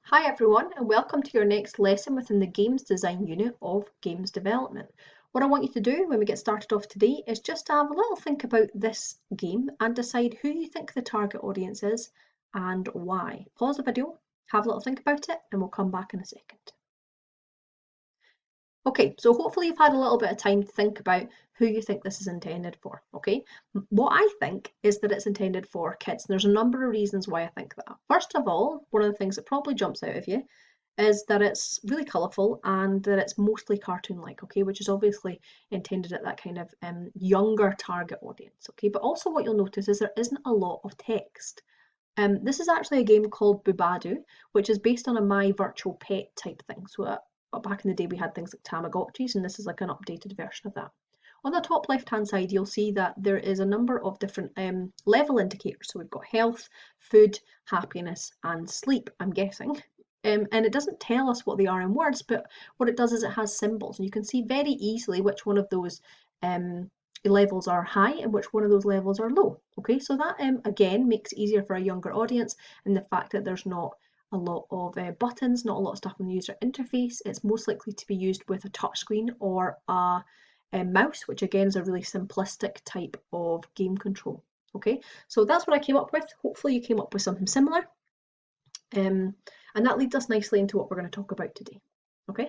Hi everyone, and welcome to your next lesson within the Games Design unit of Games Development. What I want you to do when we get started off today is just to have a little think about this game and decide who you think the target audience is and why. Pause the video, have a little think about it, and we'll come back in a second. Okay, so hopefully you've had a little bit of time to think about who you think this is intended for, okay? What I think is that it's intended for kids. There's a number of reasons why I think that. First of all, one of the things that probably jumps out of you is that it's really colourful and that it's mostly cartoon-like, okay, which is obviously intended at that kind of younger target audience, okay? But also what you'll notice is there isn't a lot of text. This is actually a game called Bubadu, which is based on a My Virtual Pet type thing. So back in the day we had things like Tamagotchis, and this is like an updated version of that. On the top left hand side you'll see that there is a number of different level indicators. So we've got health, food, happiness and sleep, I'm guessing. And it doesn't tell us what they are in words, but what it does is it has symbols, and you can see very easily which one of those levels are high and which one of those levels are low. Okay, so that again makes it easier for a younger audience, and the fact that there's not a lot of buttons, not a lot of stuff on the user interface. It's most likely to be used with a touchscreen or a mouse, which again is a really simplistic type of game control. Okay, so that's what I came up with. Hopefully you came up with something similar. And that leads us nicely into what we're going to talk about today. Okay,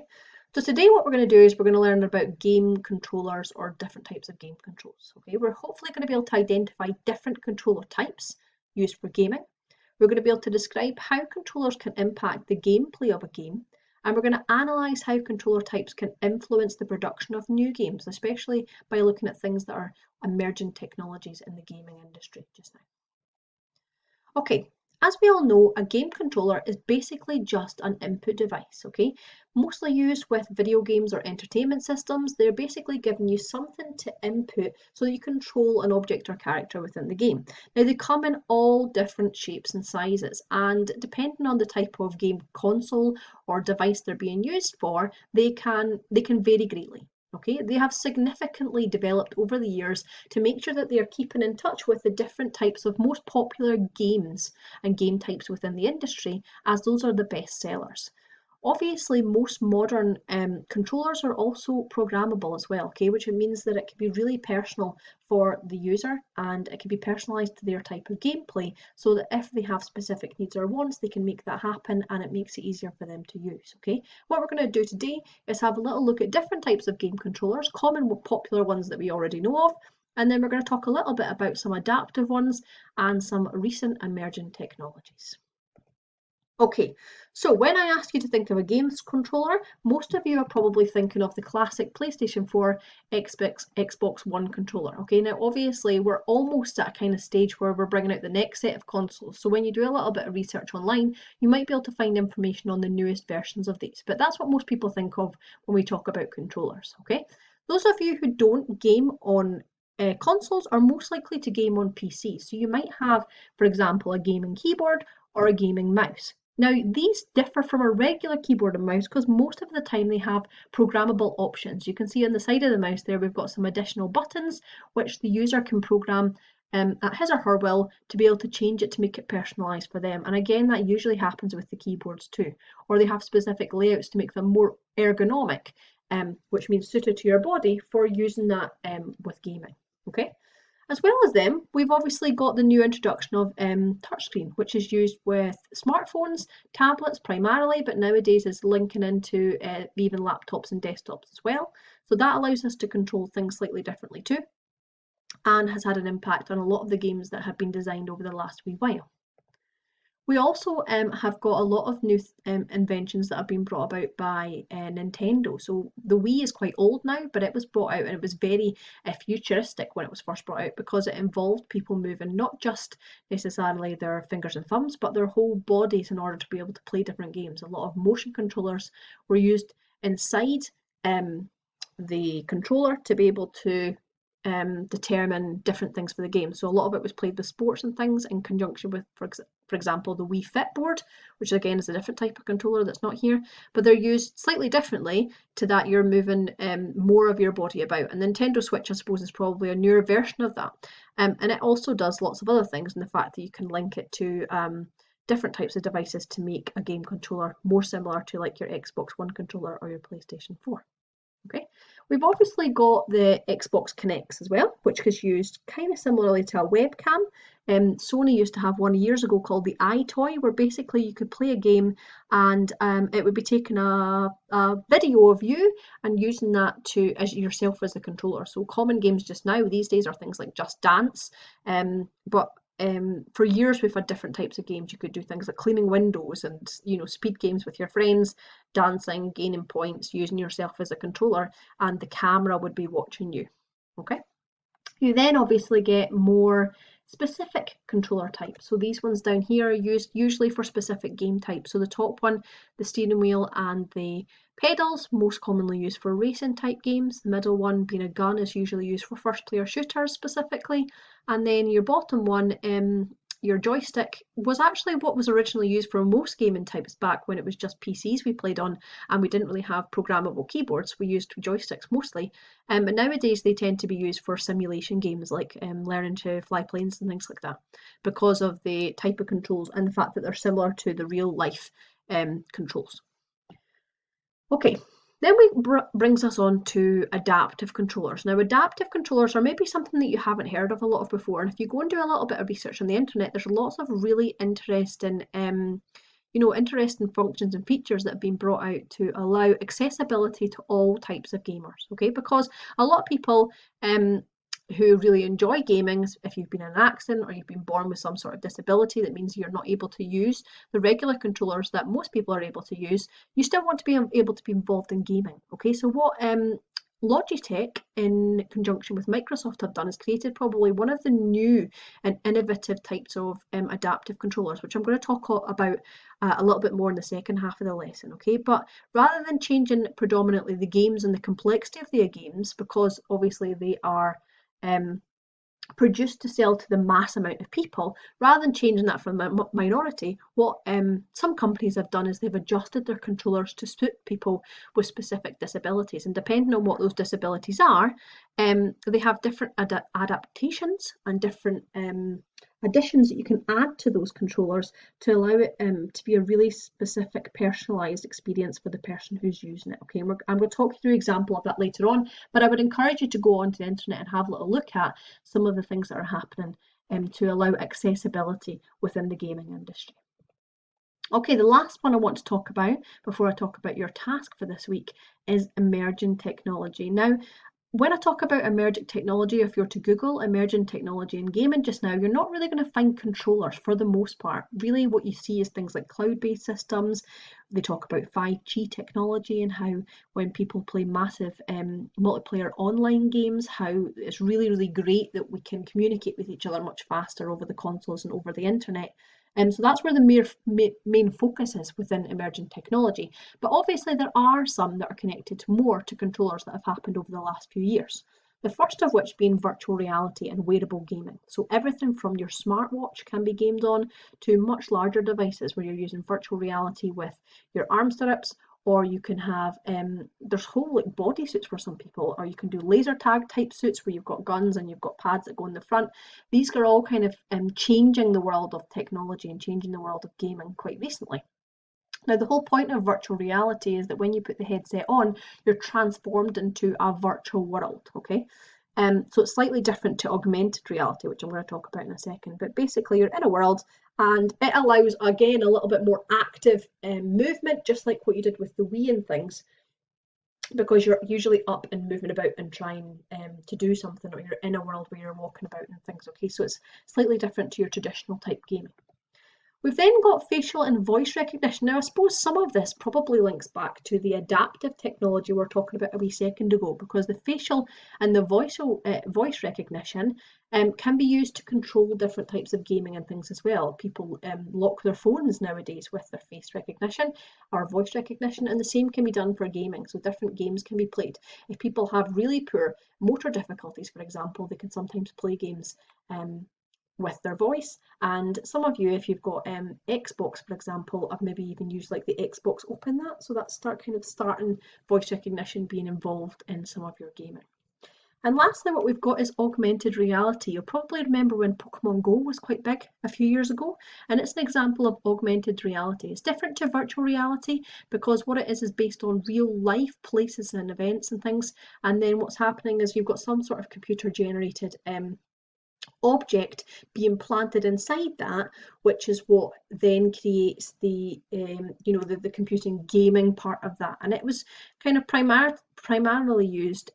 so today what we're going to do is we're going to learn about game controllers or different types of game controls. Okay, we're hopefully going to be able to identify different controller types used for gaming. We're going to be able to describe how controllers can impact the gameplay of a game, and we're going to analyse how controller types can influence the production of new games, especially by looking at things that are emerging technologies in the gaming industry just now. Okay, as we all know, a game controller is basically just an input device, okay? Mostly used with video games or entertainment systems, they're basically giving you something to input so that you control an object or character within the game. Now, they come in all different shapes and sizes, and depending on the type of game console or device they're being used for, they can vary greatly. Okay, they have significantly developed over the years to make sure that they are keeping in touch with the different types of most popular games and game types within the industry, as those are the best sellers. Obviously, most modern controllers are also programmable as well, okay, which means that it can be really personal for the user and it can be personalized to their type of gameplay, so that if they have specific needs or wants, they can make that happen and it makes it easier for them to use, okay. What we're going to do today is have a little look at different types of game controllers, common popular ones that we already know of, and then we're going to talk a little bit about some adaptive ones and some recent emerging technologies. Okay, so when I ask you to think of a games controller, most of you are probably thinking of the classic PlayStation 4, Xbox One controller. Okay, now obviously we're almost at a kind of stage where we're bringing out the next set of consoles. So when you do a little bit of research online, you might be able to find information on the newest versions of these. But that's what most people think of when we talk about controllers. Okay, those of you who don't game on consoles are most likely to game on PC. So you might have, for example, a gaming keyboard or a gaming mouse. Now, these differ from a regular keyboard and mouse because most of the time they have programmable options. You can see on the side of the mouse there we've got some additional buttons which the user can program at his or her will to be able to change it to make it personalised for them. And again, that usually happens with the keyboards too. Or they have specific layouts to make them more ergonomic, which means suited to your body for using that with gaming. Okay. As well as them, we've obviously got the new introduction of touchscreen, which is used with smartphones, tablets primarily, but nowadays is linking into even laptops and desktops as well. So that allows us to control things slightly differently too, and has had an impact on a lot of the games that have been designed over the last wee while. We also have got a lot of new inventions that have been brought about by Nintendo. So the Wii is quite old now, but it was brought out and it was very futuristic when it was first brought out because it involved people moving not just necessarily their fingers and thumbs, but their whole bodies in order to be able to play different games. A lot of motion controllers were used inside the controller to be able to determine different things for the game. So a lot of it was played with sports and things in conjunction with, for example, the Wii Fit board, which again is a different type of controller that's not here, but they're used slightly differently to that you're moving more of your body about. And Nintendo Switch, I suppose, is probably a newer version of that. And it also does lots of other things, in the fact that you can link it to different types of devices to make a game controller more similar to like your Xbox One controller or your PlayStation 4. Okay, we've obviously got the Xbox Kinects as well, which is used kind of similarly to a webcam. Sony used to have one years ago called the iToy, where basically you could play a game and it would be taking a video of you and using that to as yourself as the controller. So common games just now these days are things like Just Dance, but for years we've had different types of games. You could do things like cleaning windows and speed games with your friends, dancing, gaining points, using yourself as a controller, and the camera would be watching you. Okay. You then obviously get more specific controller types. So these ones down here are used usually for specific game types. So the top one, the steering wheel and the pedals, most commonly used for racing type games. The middle one, being a gun, is usually used for first player shooters specifically. And then your bottom one, your joystick, was actually what was originally used for most gaming types back when it was just PCs we played on and we didn't really have programmable keyboards. We used joysticks mostly. But nowadays they tend to be used for simulation games like learning to fly planes and things like that because of the type of controls and the fact that they're similar to the real life controls. Okay, then brings us on to adaptive controllers. Now, adaptive controllers are maybe something that you haven't heard of a lot of before, and if you go and do a little bit of research on the internet, there's lots of really interesting, interesting functions and features that have been brought out to allow accessibility to all types of gamers. Okay, because a lot of people who really enjoy gaming, if you've been in an accident or you've been born with some sort of disability that means you're not able to use the regular controllers that most people are able to use, you still want to be able to be involved in gaming. Okay, so what Logitech, in conjunction with Microsoft, have done is created probably one of the new and innovative types of adaptive controllers, which I'm going to talk about a little bit more in the second half of the lesson. Okay, but rather than changing predominantly the games and the complexity of the games, because obviously they are produced to sell to the mass amount of people, rather than changing that from the minority, what some companies have done is they've adjusted their controllers to suit people with specific disabilities. And depending on what those disabilities are, they have different adaptations and different additions that you can add to those controllers to allow it to be a really specific personalized experience for the person who's using it. Okay, and I'm going to talk you through an example of that later on, but I would encourage you to go onto the internet and have a little look at some of the things that are happening to allow accessibility within the gaming industry. Okay, the last one I want to talk about before I talk about your task for this week is emerging technology. Now, when I talk about emerging technology, if you're to Google emerging technology in gaming just now, you're not really going to find controllers for the most part. Really what you see is things like cloud-based systems. They talk about 5G technology and how when people play massive multiplayer online games, how it's really, really great that we can communicate with each other much faster over the consoles and over the internet. So that's where the main focus is within emerging technology. But obviously there are some that are connected more to controllers that have happened over the last few years. The first of which being virtual reality and wearable gaming. So everything from your smartwatch can be gamed on to much larger devices where you're using virtual reality with your arm stirrups, or you can have there's whole like bodysuits for some people, or you can do laser tag type suits where you've got guns and you've got pads that go in the front. These are all kind of changing the world of technology and changing the world of gaming quite recently. Now, the whole point of virtual reality is that when you put the headset on, you're transformed into a virtual world, okay? So it's slightly different to augmented reality, which I'm going to talk about in a second. But basically, you're in a world and it allows, again, a little bit more active movement, just like what you did with the Wii and things, because you're usually up and moving about and trying to do something, or you're in a world where you're walking about and things, okay? So it's slightly different to your traditional type gaming. We've then got facial and voice recognition. Now, I suppose some of this probably links back to the adaptive technology we were talking about a wee second ago, because the facial and the voice recognition can be used to control different types of gaming and things as well. People lock their phones nowadays with their face recognition or voice recognition, and the same can be done for gaming. So different games can be played. If people have really poor motor difficulties, for example, they can sometimes play games with their voice. And some of you, if you've got Xbox, for example, have maybe even used like the Xbox Open that, so that's starting voice recognition being involved in some of your gaming. And lastly, what we've got is augmented reality. You'll probably remember when Pokemon Go was quite big a few years ago, and it's an example of augmented reality. It's different to virtual reality because what it is based on real life places and events and things. And then what's happening is you've got some sort of computer generated object being planted inside that, which is what then creates the the computing gaming part of that. And it was kind of primarily used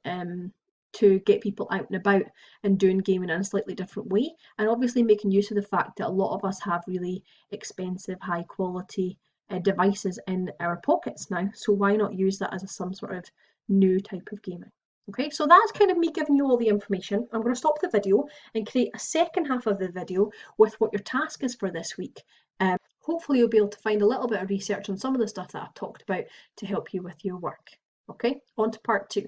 to get people out and about and doing gaming in a slightly different way, and obviously making use of the fact that a lot of us have really expensive, high quality devices in our pockets now. So why not use that as some sort of new type of gaming? Okay, so that's kind of me giving you all the information. I'm going to stop the video and create a second half of the video with what your task is for this week. Hopefully you'll be able to find a little bit of research on some of the stuff that I've talked about to help you with your work. Okay, on to part 2.